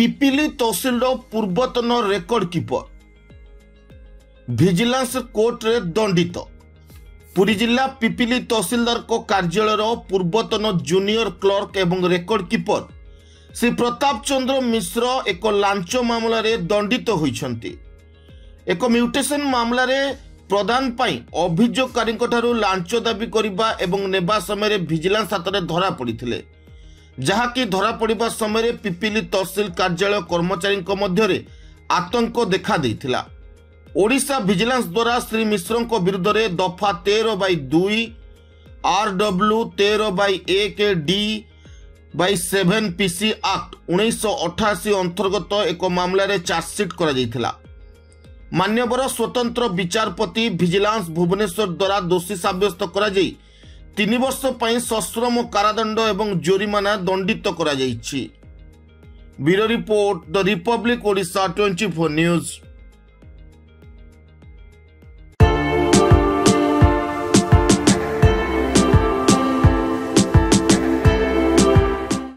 पिपिली तहसिल पूर्वतन record keeper vigilance court रे दंडित। पुरी जिला पिपिली तहसिलदार को कार्यालय पूर्वतन जूनियर क्लर्क एवं रेकर्ड कीपर श्री प्रताप चंद्र मिश्र एक लांच मामला रे दंडित होइछंती। एक म्यूटेशन मामला रे प्रदान पाई अभियोगकारी लांच दाबी करबा एवं नेबा समय विजिलेंस हाथ में धरा पड़िथिले, जहाँकि धरा पड़िबा समय पिपिली तहसिल कार्यालय कर्मचारी मध्य आतंक देखा देइथिला। ओडिशा विजिलेंस द्वारा श्री मिश्र विरुद्ध में दफा 13/2 RW 13/1 D/7 PC एक्ट 1988 अंतर्गत एक मामला रे चार्जसीट करा जाइथिला। मान्यवर स्वतंत्र विचारपति विजिलेंस भुवनेश्वर द्वारा दोषी साब्यस्त करा जाई 3 वर्ष पई सश्रम कारादंड एवं जोरिमाना दंडित करा जाइछि। Bureau report the Republic Odisha 24 news.